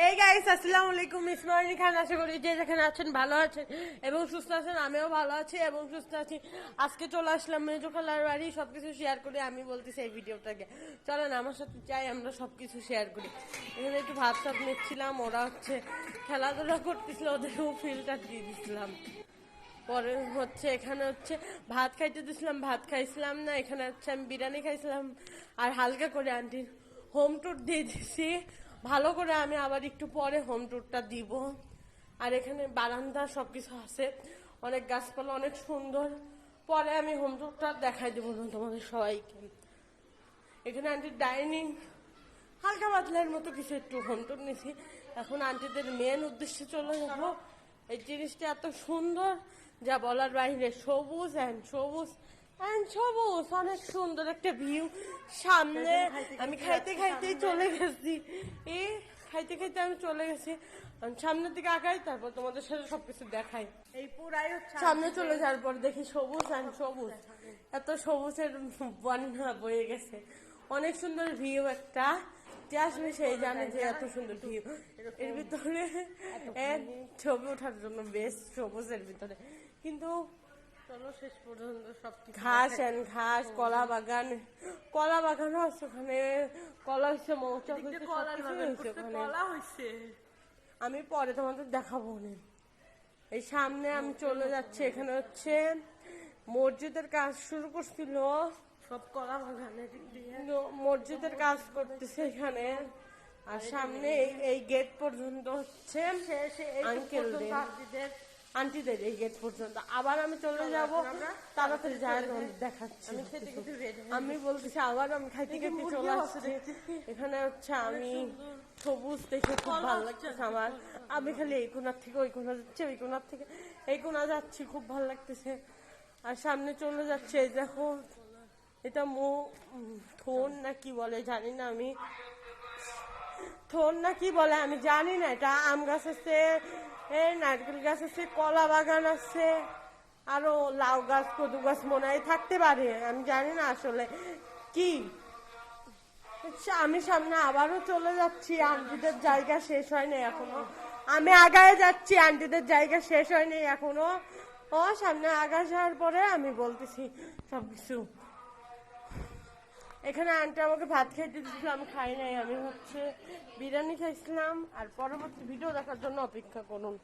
এই গাইস আসসালামু আলাইকুম, ইসমাইল খান। আশা করি যে যেখানে আছেন ভালো আছেন এবং সুস্থ আছেন। আমিও ভালো আছি এবং সুস্থ আছি। আজকে চলে আসলাম মেজো খালার বাড়ি, সবকিছু শেয়ার করি। আমি বলতেছি এই ভিডিওটাকে চলেন আমার সাথে চাই আমরা সবকিছু শেয়ার করি। এখানে একটু ভাত সাত নিচ্ছিলাম, ওরা হচ্ছে খেলাধুলা করতেছিল, ওদেরও ফিল্টার দিয়ে দিচ্ছিলাম। পরে হচ্ছে এখানে হচ্ছে ভাত খাইতে দিয়েছিলাম, ভাত খাইছিলাম না। এখানে হচ্ছে আমি বিরিয়ানি খাইছিলাম আর হালকা করে আন্টির হোম ট্যুর দিয়ে দিছি। ভালো করে আমি আবার একটু পরে হোম ট্যুরটা দিব। আর এখানে বারান্দা সবকিছু আছে, অনেক গাছপালা, অনেক সুন্দর। পরে আমি হোম ট্যুরটা দেখাই দেবো না তোমাদের সবাইকে। এখানে আন্টির ডাইনিং হালকা পাতলার মতো কিছু একটু হোম ট্যুর নিছি। এখন আন্টিদের মেন উদ্দেশ্যে চলে যাবো। এই জিনিসটা এত সুন্দর যা বলার বাইরে, সবুজ অ্যান্ড সবুজ অ্যান্ড সবুজ, অনেক সুন্দর একটা ভিউ সামনে। আমি খাইতে খাইতেই চলে গেছি, খাইতে খাইতে আমি চলে গেছি। সামনের দিকে আগাই, তারপর তোমাদের সাথে সবকিছু দেখাই। এই পুরাই সামনে চলে যাওয়ার পর দেখি সবুজ অ্যান্ড সবুজ, এত সবুজের বন্যা বয়ে গেছে। অনেক সুন্দর ভিউ একটা, যে আসবে সেই জানে যে এত সুন্দর ভিউ। এর ভিতরে ছবি ওঠার জন্য বেস্ট সবুজের ভিতরে। কিন্তু চলো শেষ পর্যন্ত সব ঘাস অ্যান্ড ঘাস, কলা বাগান, কলা বাগানও আছে ওখানে। কলা হচ্ছে, মৌচাক হচ্ছে, কলা হয়েছে। আমি পরে তোমাদের দেখাবো না। এই সামনে আমি চলে যাচ্ছি, এখানে হচ্ছে মসজিদের কাজ শুরু করছিল, সব কলা বাগানে মসজিদের কাজ করতেছে এখানে। আর সামনে এই গেট পর্যন্ত হচ্ছে আন্টিদের এই গেট পর্যন্ত। আবার আমি চলে যাব, তাড়াতাড়ি যায় দেখাচ্ছি। আমি বলতেছি আবার আমি খাইতে খাইতে চলে আসছি। এখানে হচ্ছে আমি সবুজ দেখে খুব ভালো লাগতেছে আমার। আমি খালি এই কোনার থেকে ওই কোনা যাচ্ছি, ওই কোনার থেকে এই কোনা যাচ্ছি, খুব ভালো লাগতেছে। আর সামনে চলে যাচ্ছে, এই দেখো এটা থোন না কি বলে জানি না, আমি থোন না কি বলে আমি জানি না। এটা আম গাছ আছে, নারকেল গাছ আছে, কলা বাগান আছে, আরো লাউ গাছ, কদু গাছ মনে হয় থাকতে পারে, আমি জানি না আসলে কি। আমি সামনে আবারও চলে যাচ্ছি, আন্টিদের জায়গা শেষ হয়নি এখনো। আমি আগায় যাচ্ছি, আন্টিদের জায়গা শেষ হয়নি এখনো। সামনে আগা যাওয়ার পরে আমি বলতেছি সবকিছু। এখানে আন্টি আমাকে ভাত খাইতে দিচ্ছিল, আমি খাই নাই। আমি হচ্ছে বিরিয়ানি খাইছিলাম। আর পরবর্তী ভিডিও দেখার জন্য অপেক্ষা করুন।